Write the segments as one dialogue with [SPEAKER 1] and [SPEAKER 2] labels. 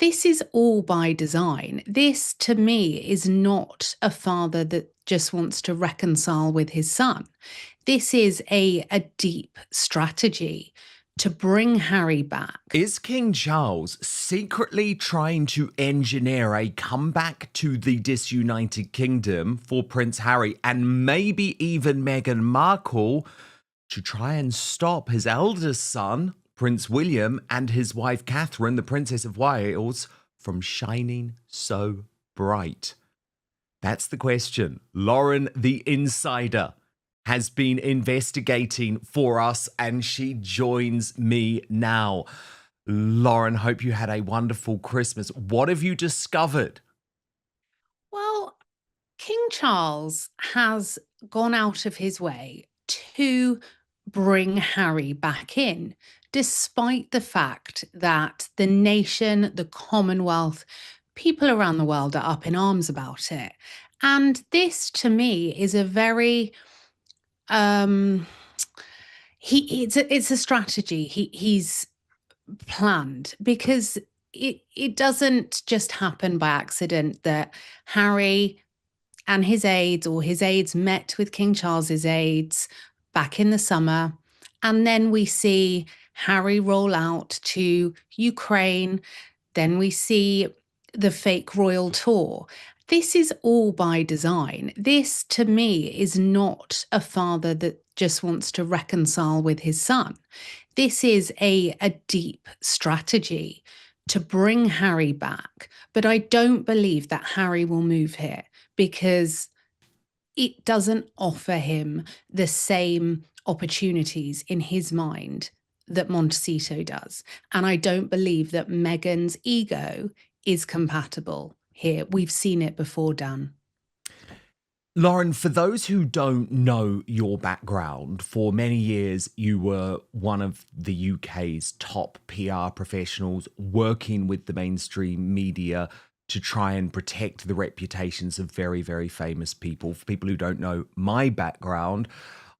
[SPEAKER 1] This is all by design. This, to me, is not a father that just wants to reconcile with his son. This is a deep strategy to bring Harry back.
[SPEAKER 2] Is King Charles secretly trying to engineer a comeback to the disunited kingdom for Prince Harry and maybe even Meghan Markle to try and stop his eldest son, Prince William, and his wife Catherine, the Princess of Wales, from shining so bright? That's the question. Lauren, the insider, has been investigating for us and she joins me now. Lauren, hope you had a wonderful Christmas. What have you discovered?
[SPEAKER 1] Well, King Charles has gone out of his way to bring Harry back in, despite the fact that the nation, the Commonwealth, people around the world are up in arms about it. And this, to me, is a very um it's a strategy he's planned, because it doesn't just happen by accident that Harry and his aides, or his aides, met with King Charles's aides back in the summer. And then we see Harry roll out to Ukraine. Then we see the fake royal tour. This is all by design. This, to me, is not a father that just wants to reconcile with his son. This is a deep strategy to bring Harry back. But I don't believe that Harry will move here, because it doesn't offer him the same opportunities in his mind that Montecito does. And I don't believe that Meghan's ego is compatible here. We've seen it before, Dan.
[SPEAKER 2] Lauren, for those who don't know your background, for many years you were one of the UK's top PR professionals working with the mainstream media to try and protect the reputations of very, very famous people. For people who don't know my background,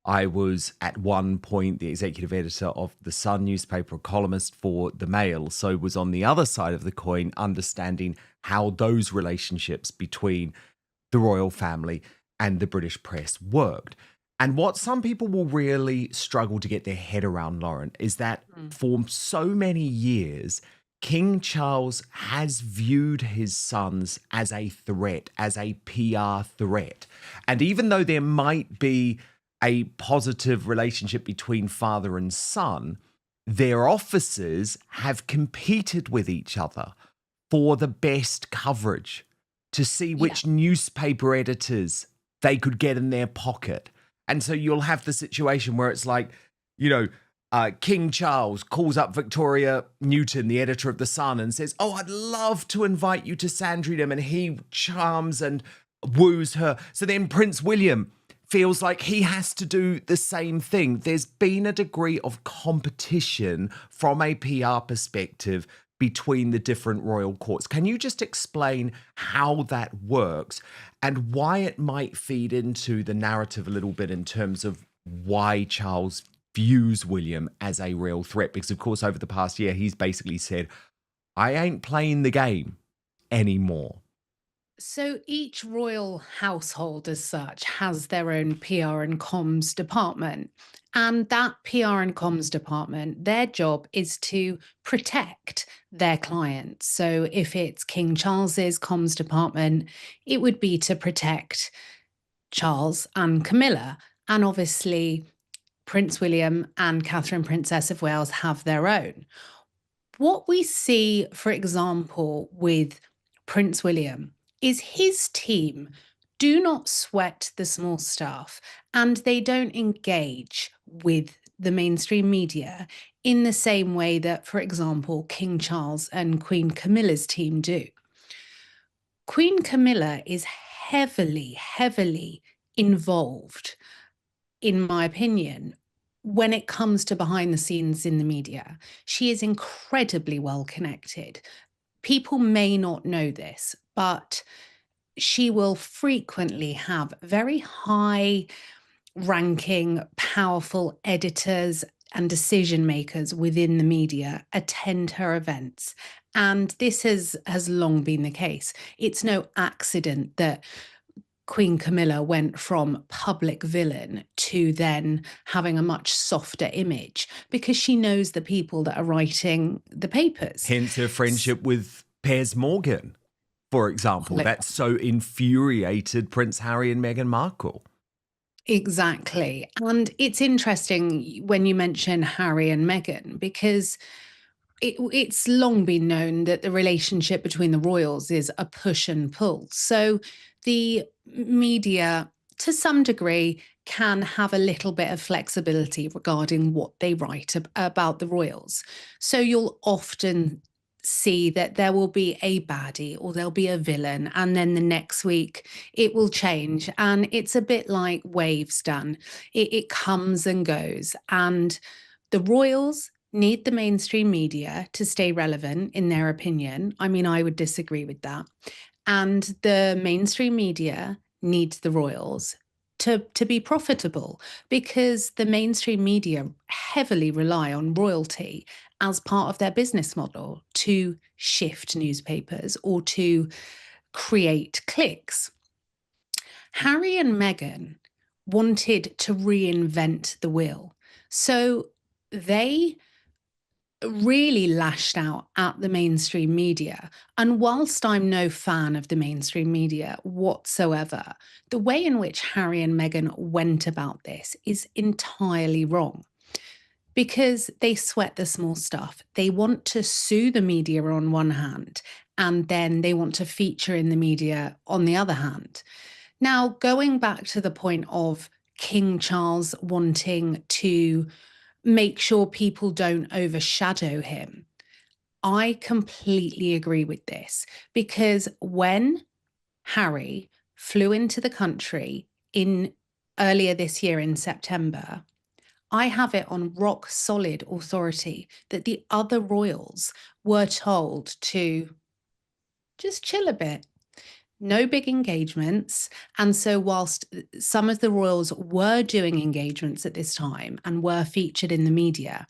[SPEAKER 2] I was at one point the executive editor of the Sun newspaper, a columnist for the Mail, so was on the other side of the coin, understanding how those relationships between the royal family and the British press worked. And what some people will really struggle to get their head around, Lauren, is that for so many years, King Charles has viewed his sons as a threat, as a PR threat. And even though there might be a positive relationship between father and son, their offices have competed with each other for the best coverage, to see
[SPEAKER 1] Yeah.
[SPEAKER 2] which newspaper editors they could get in their pocket. And so you'll have the situation where it's like, you know, King Charles calls up Victoria Newton, the editor of The Sun, and says, "Oh, I'd love to invite you to Sandringham." And he charms and woos her. So then Prince William feels like he has to do the same thing. There's been a degree of competition from a PR perspective between the different royal courts. Can you just explain how that works and why it might feed into the narrative a little bit in terms of why Charles views William as a real threat? Because, of course, over the past year, he's basically said, I ain't playing the game anymore.
[SPEAKER 1] So each royal household, as such, has their own PR and comms department. And that PR and comms department, their job is to protect their clients. So if it's King Charles's comms department, it would be to protect Charles and Camilla. And obviously, Prince William and Catherine, Princess of Wales, have their own. What we see, for example, with Prince William is his team do not sweat the small stuff, and they don't engage with the mainstream media in the same way that, for example, King Charles and Queen Camilla's team do. Queen Camilla is heavily, heavily involved, in my opinion, when it comes to behind the scenes in the media. She is incredibly well connected. People may not know this, but she will frequently have very high ranking, powerful editors and decision makers within the media attend her events. And this has long been the case. It's no accident that Queen Camilla went from public villain to then having a much softer image because she knows the people that are writing the papers.
[SPEAKER 2] Hence her friendship with Piers Morgan, for example. That so infuriated Prince Harry and Meghan Markle.
[SPEAKER 1] Exactly. And it's interesting when you mention Harry and Meghan because it's long been known that the relationship between the royals is a push and pull. So the media, to some degree, can have a little bit of flexibility regarding what they write about the royals. So you'll often see that there will be a baddie or there'll be a villain, and then the next week it will change. And it's a bit like waves, Dan. It comes and goes. And the royals need the mainstream media to stay relevant, in their opinion. I mean, I would disagree with that. And the mainstream media needs the royals to be profitable because the mainstream media heavily rely on royalty as part of their business model to shift newspapers or to create clicks. Harry and Meghan wanted to reinvent the wheel. So they really lashed out at the mainstream media. And whilst I'm no fan of the mainstream media whatsoever, the way in which Harry and Meghan went about this is entirely wrong because they sweat the small stuff. They want to sue the media on one hand, and then they want to feature in the media on the other hand. Now, going back to the point of King Charles wanting to make sure people don't overshadow him, I completely agree with this because when Harry flew into the country in earlier this year in September, I have it on rock solid authority that the other royals were told to just chill a bit. No big engagements. And so, whilst some of the royals were doing engagements at this time and were featured in the media,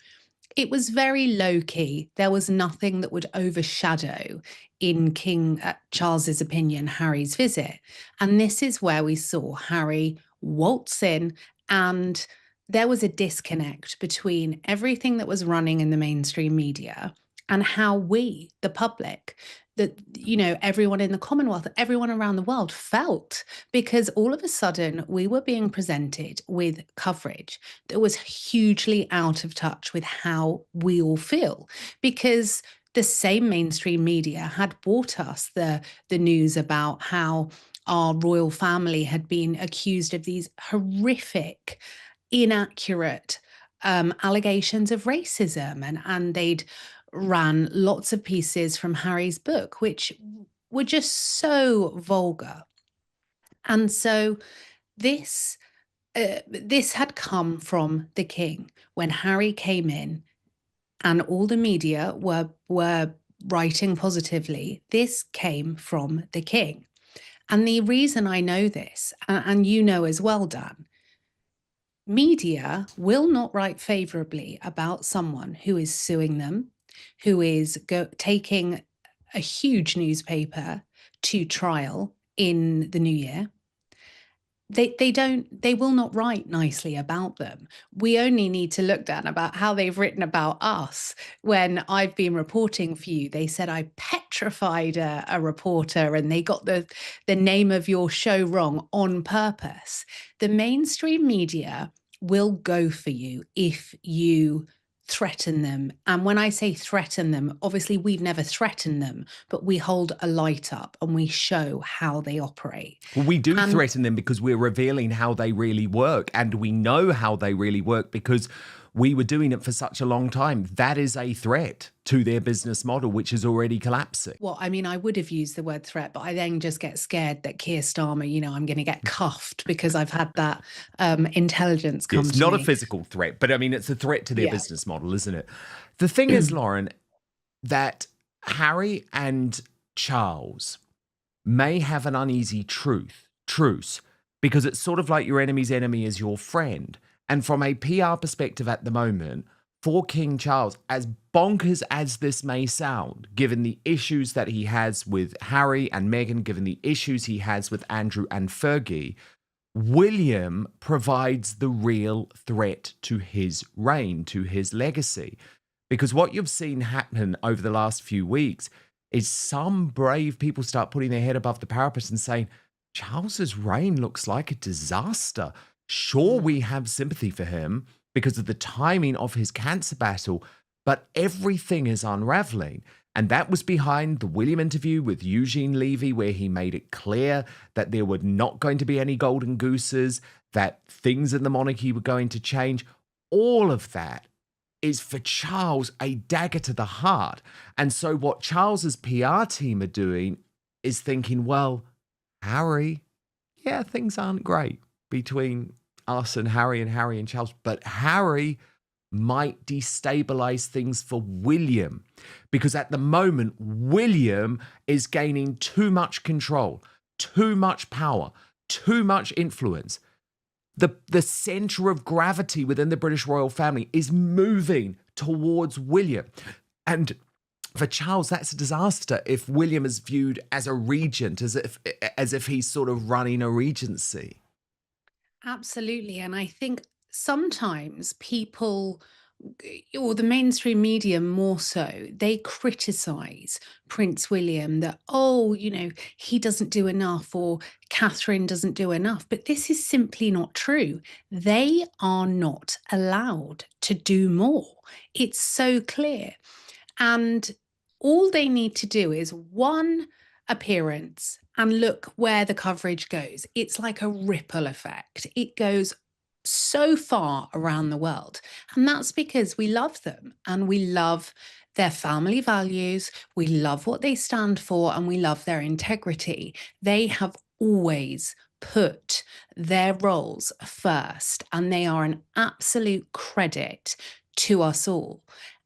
[SPEAKER 1] it was very low key. There was nothing that would overshadow, in King Charles's opinion, Harry's visit. And this is where we saw Harry waltz in, and there was a disconnect between everything that was running in the mainstream media and how we, the public, that, everyone in the Commonwealth, everyone around the world felt, because all of a sudden we were being presented with coverage that was hugely out of touch with how we all feel, because the same mainstream media had brought us the news about how our royal family had been accused of these horrific, inaccurate allegations of racism, and they'd ran lots of pieces from Harry's book, which were just so vulgar. And so this this had come from the king when Harry came in, and all the media were writing positively. This came from the king, and the reason I know this, and you know as well, Dan, media will not write favorably about someone who is suing them, who is taking a huge newspaper to trial in the new year. They will not write nicely about them. We only need to look down about how they've written about us. When I've been reporting for you, they said I petrified a reporter and they got the name of your show wrong on purpose. The mainstream media will go for you if you threaten them. And when I say threaten them, obviously we've never threatened them, but we hold a light up and we show how they operate.
[SPEAKER 2] Well, we do
[SPEAKER 1] And
[SPEAKER 2] threaten them because we're revealing how they really work, and we know how they really work because we were doing it for such a long time. That is a threat to their business model, which is already collapsing.
[SPEAKER 1] well, I mean, I would have used the word threat, but I then just get scared that Keir Starmer, I'm going to get cuffed because I've had that intelligence come
[SPEAKER 2] It's
[SPEAKER 1] to
[SPEAKER 2] not a
[SPEAKER 1] me.
[SPEAKER 2] physical threat, but I mean, it's a threat to their
[SPEAKER 1] Yeah.
[SPEAKER 2] business model, isn't it? The thing is, Lauren, that Harry and Charles may have an uneasy truce, because it's sort of like your enemy's enemy is your friend. And from a PR perspective at the moment, for King Charles, as bonkers as this may sound, given the issues that he has with Harry and Meghan, given the issues he has with Andrew and Fergie, William provides the real threat to his reign, to his legacy. Because what you've seen happen over the last few weeks is some brave people start putting their head above the parapet and saying, Charles's reign looks like a disaster. Sure, we have sympathy for him because of the timing of his cancer battle, but everything is unraveling. And that was behind the William interview with Eugene Levy, where he made it clear that there were not going to be any golden gooses, that things in the monarchy were going to change. All of that is for Charles a dagger to the heart. And so what Charles's PR team are doing is thinking, well, Harry, yeah, things aren't great between us and Harry and Charles, but Harry might destabilize things for William, because at the moment, William is gaining too much control, too much power, too much influence. The center of gravity within the British royal family is moving towards William. And for Charles, that's a disaster if William is viewed as a regent, as if he's sort of running a regency.
[SPEAKER 1] Absolutely. And I think sometimes people, or the mainstream media more so, they criticize Prince William that, oh, he doesn't do enough or Catherine doesn't do enough. But this is simply not true. They are not allowed to do more. It's so clear. And all they need to do is one appearance and look where the coverage goes. It's like a ripple effect. It goes so far around the world. And that's because we love them and we love their family values. We love what they stand for and we love their integrity. They have always put their roles first and they are an absolute credit to us all.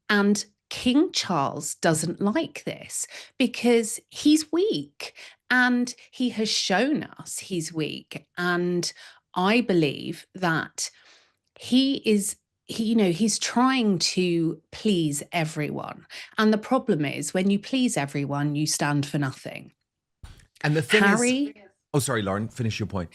[SPEAKER 1] And King Charles doesn't like this because he's weak and he has shown us he's weak. And I believe that he's trying to please everyone. And the problem is when you please everyone, you stand for nothing.
[SPEAKER 2] And the thing is, oh, sorry, Lauren, finish your point.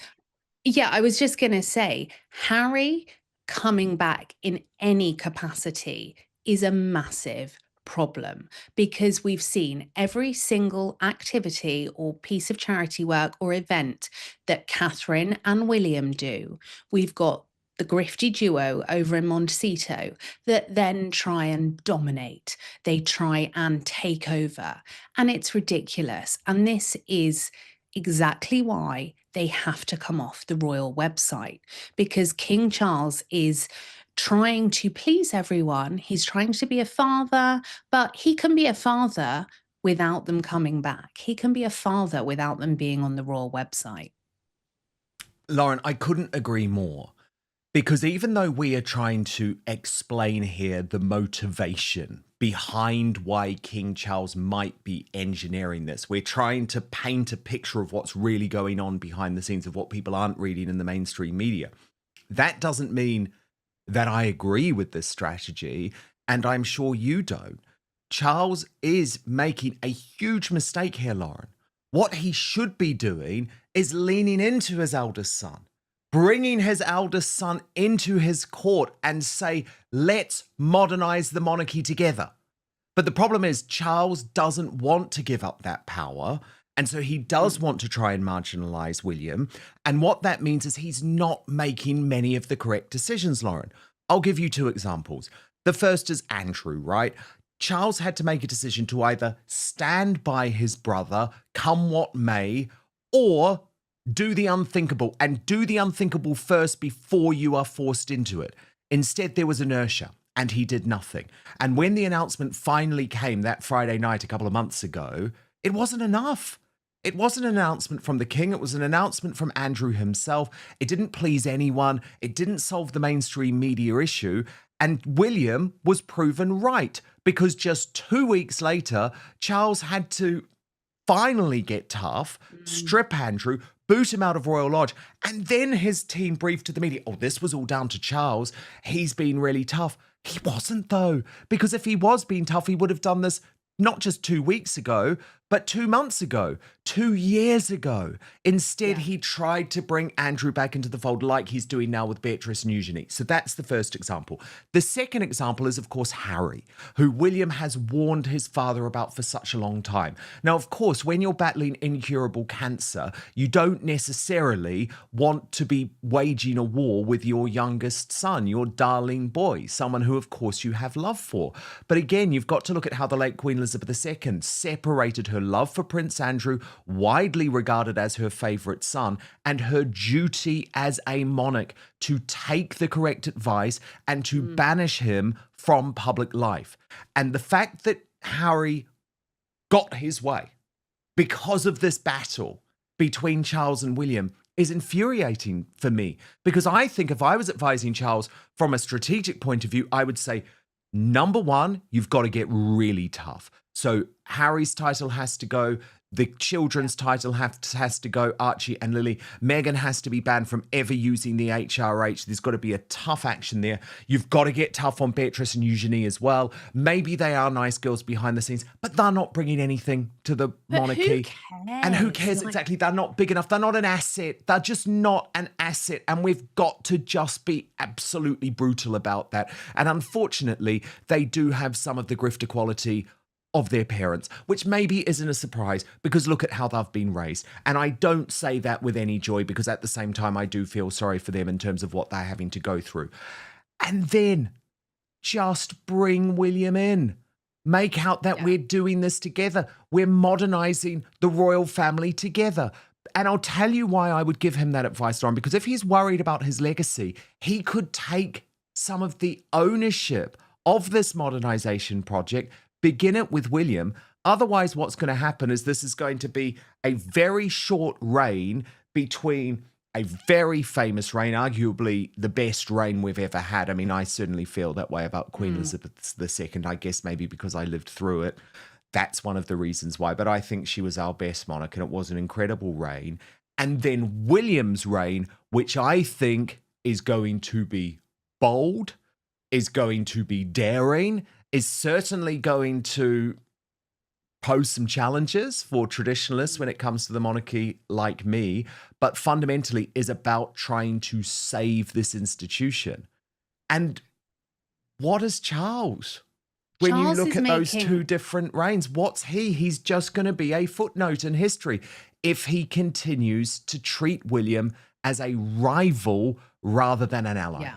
[SPEAKER 1] Yeah, I was just going to say, Harry coming back in any capacity is a massive problem because we've seen every single activity or piece of charity work or event that Catherine and William do. We've got the grifty duo over in Montecito that then try and dominate. They try and take over. And it's ridiculous. And this is exactly why they have to come off the royal website, because King Charles is trying to please everyone. He's trying to be a father, but he can be a father without them coming back. He can be a father without them being on the royal website.
[SPEAKER 2] Lauren, I couldn't agree more. Because even though we are trying to explain here the motivation behind why King Charles might be engineering this, we're trying to paint a picture of what's really going on behind the scenes of what people aren't reading in the mainstream media. That doesn't mean that I agree with this strategy, and I'm sure you don't. Charles is making a huge mistake here, Lauren. What he should be doing is leaning into his eldest son, bringing his eldest son into his court and say, let's modernize the monarchy together. But the problem is Charles doesn't want to give up that power. And so he does want to try and marginalize William. And what that means is he's not making many of the correct decisions, Lauren. I'll give you two examples. The first is Andrew, right? Charles had to make a decision to either stand by his brother, come what may, or do the unthinkable, and do the unthinkable first before you are forced into it. Instead, there was inertia, and he did nothing. And when the announcement finally came that Friday night a couple of months ago, it wasn't enough. It wasn't an announcement from the king. It was an announcement from Andrew himself. It didn't please anyone. It didn't solve the mainstream media issue. And William was proven right, because just 2 weeks later, Charles had to finally get tough, strip Andrew, boot him out of Royal Lodge, and then his team briefed to the media, oh, this was all down to Charles. He's been really tough. He wasn't, though, because if he was being tough, he would have done this not just 2 weeks ago, but 2 months ago, 2 years ago. Instead,
[SPEAKER 1] Yeah.
[SPEAKER 2] he tried to bring Andrew back into the fold like he's doing now with Beatrice and Eugenie. So that's the first example. The second example is, of course, Harry, who William has warned his father about for such a long time. Now, of course, when you're battling incurable cancer, you don't necessarily want to be waging a war with your youngest son, your darling boy, someone who, of course, you have love for. But again, you've got to look at how the late Queen Elizabeth II separated her love for Prince Andrew, widely regarded as her favourite son, and her duty as a monarch to take the correct advice and to
[SPEAKER 1] Mm.
[SPEAKER 2] banish him from public life. And the fact that Harry got his way because of this battle between Charles and William is infuriating for me, because I think if I was advising Charles from a strategic point of view, I would say, number one, you've got to get really tough. So Harry's title has to go. The children's title has to go, Archie and Lily. Meghan has to be banned from ever using the HRH. There's got to be a tough action there. You've got to get tough on Beatrice and Eugenie as well. Maybe they are nice girls behind the scenes, but they're not bringing anything to the
[SPEAKER 1] But who
[SPEAKER 2] monarchy. And who
[SPEAKER 1] cares?
[SPEAKER 2] cares
[SPEAKER 1] Like,
[SPEAKER 2] exactly? They're not big enough. They're not an asset. They're just not an asset. And we've got to just be absolutely brutal about that. And unfortunately, they do have some of the grifter quality of their parents, which maybe isn't a surprise because look at how they've been raised. And I don't say that with any joy, because at the same time, I do feel sorry for them in terms of what they're having to go through. And then just bring William in. Make out that
[SPEAKER 1] yeah.
[SPEAKER 2] we're doing this together. We're modernizing the royal family together. And I'll tell you why I would give him that advice, Lauren, because if he's worried about his legacy, he could take some of the ownership of this modernization project, begin it with William. Otherwise, what's going to happen is this is going to be a very short reign between a very famous reign, arguably the best reign we've ever had. I mean, I certainly feel that way about Queen Elizabeth II. I guess maybe because I lived through it. That's one of the reasons why. But I think she was our best monarch, and it was an incredible reign. And then William's reign, which I think is going to be bold, is going to be daring, is certainly going to pose some challenges for traditionalists when it comes to the monarchy like me, but fundamentally is about trying to save this institution. And what is Charles? When you
[SPEAKER 1] Charles
[SPEAKER 2] look
[SPEAKER 1] is
[SPEAKER 2] at those two
[SPEAKER 1] making
[SPEAKER 2] different reigns, what's he? He's just going to be a footnote in history if he continues to treat William as a rival rather than an ally.
[SPEAKER 1] yeah.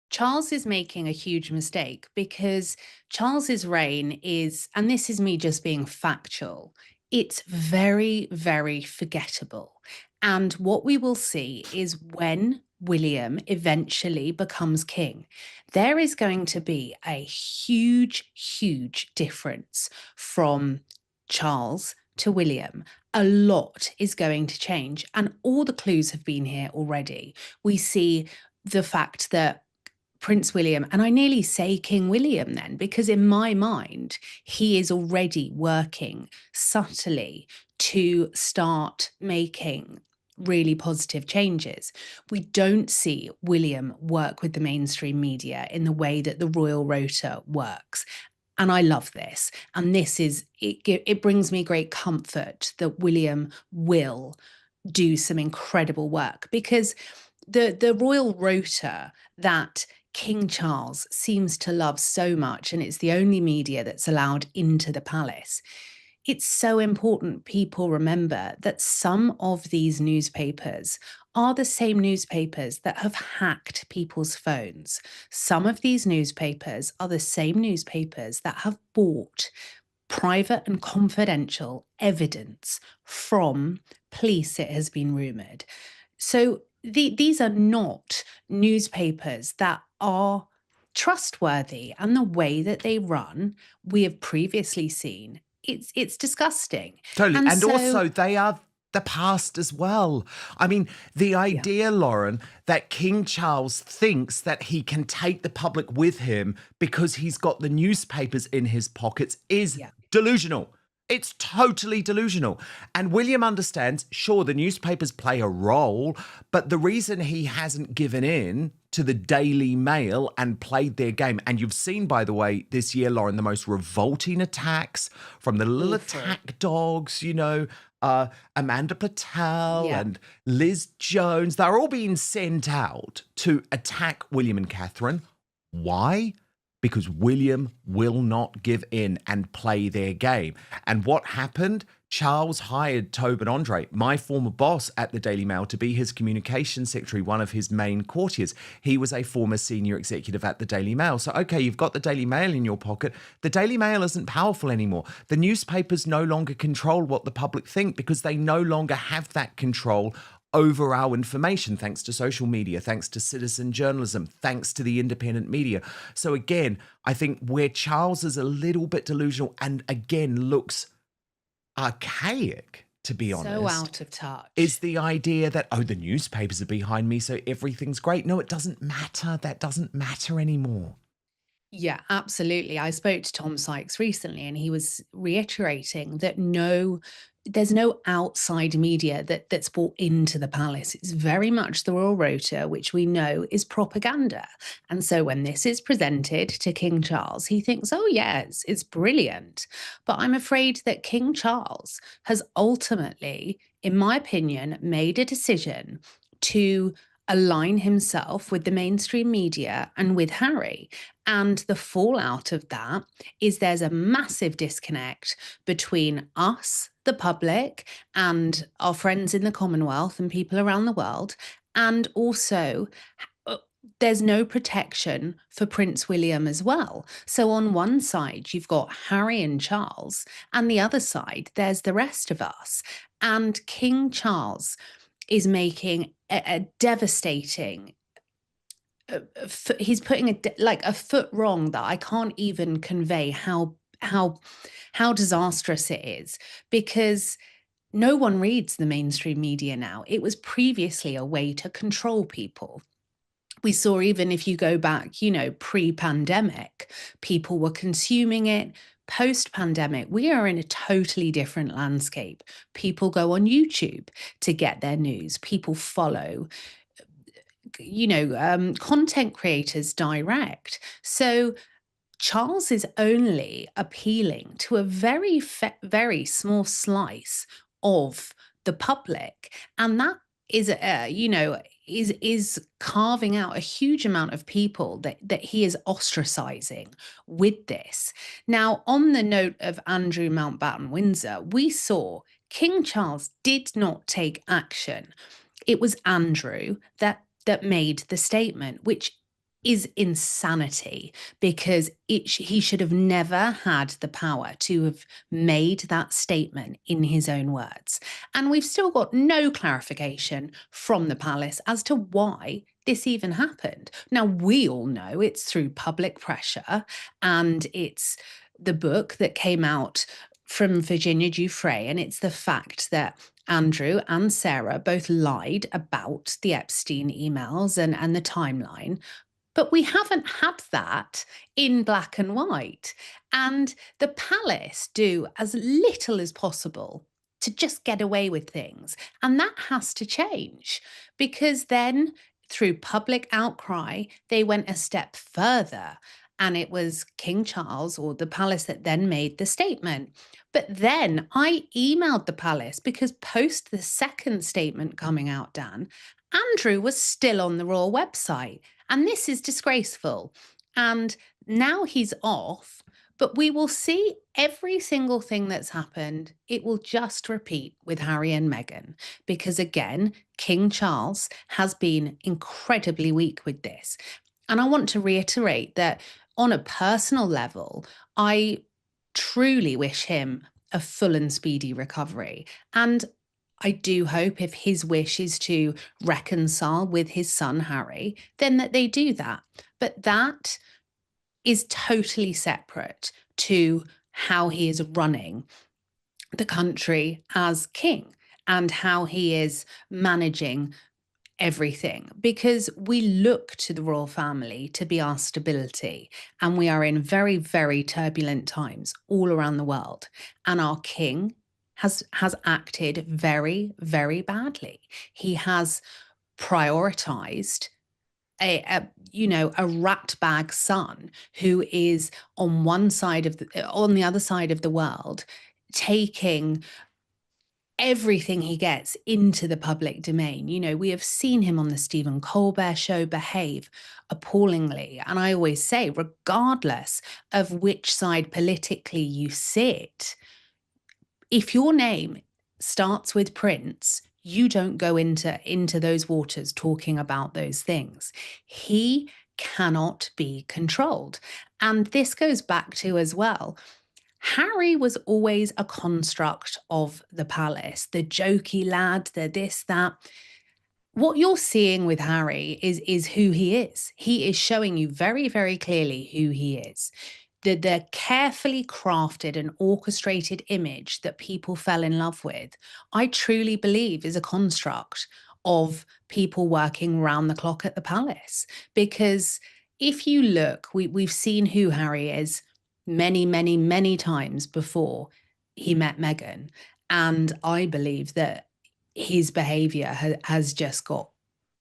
[SPEAKER 1] Charles is making a huge mistake because Charles's reign is, and this is me just being factual, it's very, very forgettable. And what we will see is when William eventually becomes king, there is going to be a huge, huge difference from Charles to William. A lot is going to change, and all the clues have been here already. We see the fact that Prince William, and I nearly say King William then, because in my mind, he is already working subtly to start making really positive changes. We don't see William work with the mainstream media in the way that the Royal Rota works. And I love this. And this is, it brings me great comfort that William will do some incredible work, because the royal rota that King Charles seems to love so much, and it's the only media that's allowed into the palace. It's so important people remember that some of these newspapers are the same newspapers that have hacked people's phones. Some of these newspapers are the same newspapers that have bought private and confidential evidence from police, it has been rumoured. So these are not newspapers that are trustworthy, and the way that they run, we have previously seen, it's disgusting.
[SPEAKER 2] Totally.
[SPEAKER 1] And
[SPEAKER 2] And
[SPEAKER 1] so,
[SPEAKER 2] also, they are the past as well. I mean, the
[SPEAKER 1] yeah,
[SPEAKER 2] idea, Lauren, that King Charles thinks that he can take the public with him because he's got the newspapers in his pockets is
[SPEAKER 1] yeah,
[SPEAKER 2] delusional. It's totally delusional. And William understands, sure, the newspapers play a role, but the reason he hasn't given in to the Daily Mail and played their game. And you've seen, by the way, this year, Lauren, the most revolting attacks from the little
[SPEAKER 1] Awful.
[SPEAKER 2] attack dogs, Amanda Patel
[SPEAKER 1] Yeah.
[SPEAKER 2] and Liz Jones. They're all being sent out to attack William and Catherine. Why? Because William will not give in and play their game. And what happened? Charles hired Tobin Andre, my former boss at the Daily Mail, to be his communications secretary, one of his main courtiers. He was a former senior executive at the Daily Mail. So, okay, you've got the Daily Mail in your pocket. The Daily Mail isn't powerful anymore. The newspapers no longer control what the public think because they no longer have that control over our information, thanks to social media, thanks to citizen journalism, thanks to the independent media. So again, I think where Charles is a little bit delusional and again looks archaic, to be
[SPEAKER 1] So
[SPEAKER 2] honest,
[SPEAKER 1] out of
[SPEAKER 2] is
[SPEAKER 1] touch.
[SPEAKER 2] the idea that, oh, the newspapers are behind me, so everything's great. No, it doesn't matter. That doesn't matter anymore.
[SPEAKER 1] Yeah, absolutely. I spoke to Tom Sykes recently and he was reiterating that there's no outside media that's bought into the palace. It's very much the royal rota, which we know is propaganda. And so when this is presented to King Charles, he thinks, oh, yes, it's brilliant. But I'm afraid that King Charles has ultimately, in my opinion, made a decision to align himself with the mainstream media and with Harry. And the fallout of that is there's a massive disconnect between us, the public, and our friends in the Commonwealth and people around the world. And also, uh, there's no protection for Prince William as well. So, on one side, you've got Harry and Charles, and the other side, there's the rest of us. And King Charles is making a devastating he's putting like a foot wrong that I can't even convey how disastrous it is, because no one reads the mainstream media now. It was previously a way to control people. We saw, even if you go back, pre-pandemic, people were consuming it. Post-pandemic, we are in a totally different landscape. People go on YouTube to get their news. People follow content creators direct. So Charles is only appealing to a very small slice of the public, and that is, is carving out a huge amount of people that he is ostracizing with this. Now, on the note of Andrew Mountbatten Windsor, we saw King Charles did not take action. It was Andrew that made the statement, which is insanity, because he should have never had the power to have made that statement in his own words. And we've still got no clarification from the palace as to why this even happened. Now, we all know it's through public pressure, and it's the book that came out from Virginia Giuffre, and it's the fact that Andrew and Sarah both lied about the Epstein emails and the timeline. But we haven't had that in black and white. And the palace do as little as possible to just get away with things. And that has to change, because then, through public outcry, they went a step further. And it was King Charles or the palace that then made the statement. But then I emailed the palace because post the second statement coming out, Dan, Andrew was still on the royal website. And this is disgraceful. And now he's off, but we will see every single thing that's happened. It will just repeat with Harry and Meghan, because again, King Charles has been incredibly weak with this. And I want to reiterate that on a personal level, I truly wish him a full and speedy recovery. And I do hope, if his wish is to reconcile with his son Harry, then that they do that. But that is totally separate to how he is running the country as king and how he is managing everything, because we look to the royal family to be our stability, and we are in very, very turbulent times all around the world, and our king has acted very, very badly. He has prioritized a rat bag son who is on one side of on the other side of the world, taking everything he gets into the public domain. We have seen him on the Stephen Colbert Show behave appallingly. And I always say, regardless of which side politically you sit, if your name starts with Prince, you don't go into those waters talking about those things. He cannot be controlled. And this goes back to as well. Harry was always a construct of the palace, the jokey lad, the this, that. What you're seeing with Harry is who he is. He is showing you very, very clearly who he is. The carefully crafted and orchestrated image that people fell in love with, I truly believe is a construct of people working round the clock at the palace. Because if you look, we've seen who Harry is many, many, many times before he met Meghan. And I believe that his behavior has just got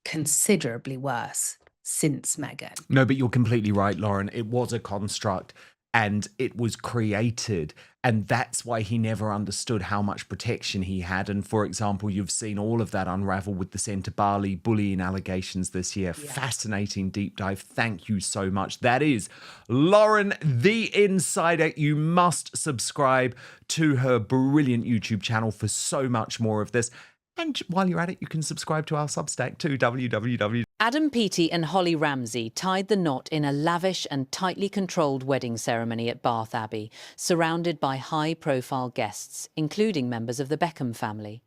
[SPEAKER 1] considerably worse since Meghan.
[SPEAKER 2] No, but you're completely right, Lauren. It was a construct and it was created. And that's why he never understood how much protection he had. And for example, you've seen all of that unravel with the Centre Bali bullying allegations this year.
[SPEAKER 1] Yeah.
[SPEAKER 2] Fascinating deep dive. Thank you so much. That is Lauren, the Insider. You must subscribe to her brilliant YouTube channel for so much more of this. And while you're at it, you can subscribe to our Substack too, www.
[SPEAKER 3] Adam Peaty and Holly Ramsay tied the knot in a lavish and tightly controlled wedding ceremony at Bath Abbey, surrounded by high-profile guests, including members of the Beckham family.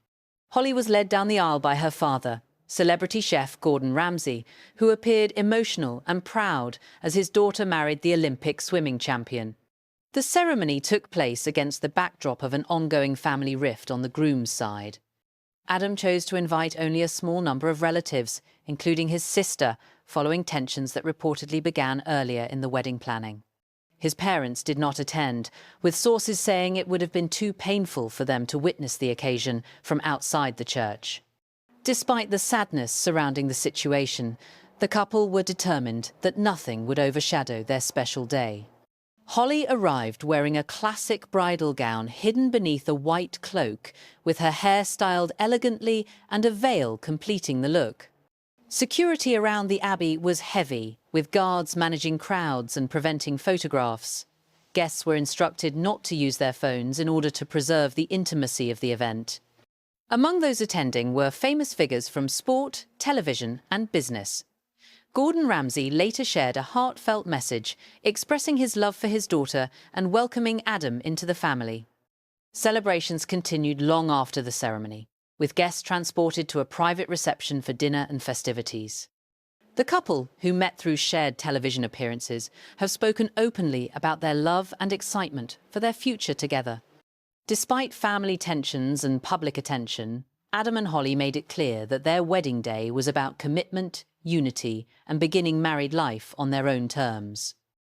[SPEAKER 3] Holly was led down the aisle by her father, celebrity chef Gordon Ramsay, who appeared emotional and proud as his daughter married the Olympic swimming champion. The ceremony took place against the backdrop of an ongoing family rift on the groom's side. Adam chose to invite only a small number of relatives, including his sister, following tensions that reportedly began earlier in the wedding planning. His parents did not attend, with sources saying it would have been too painful for them to witness the occasion from outside the church. Despite the sadness surrounding the situation, the couple were determined that nothing would overshadow their special day. Holly arrived wearing a classic bridal gown hidden beneath a white cloak, with her hair styled elegantly and a veil completing the look. Security around the Abbey was heavy, with guards managing crowds and preventing photographs. Guests were instructed not to use their phones in order to preserve the intimacy of the event. Among those attending were famous figures from sport, television and business. Gordon Ramsay later shared a heartfelt message expressing his love for his daughter and welcoming Adam into the family. Celebrations continued long after the ceremony, with guests transported to a private reception for dinner and festivities. The couple, who met through shared television appearances, have spoken openly about their love and excitement for their future together. Despite family tensions and public attention, Adam and Holly made it clear that their wedding day was about commitment, unity, and beginning married life on their own terms.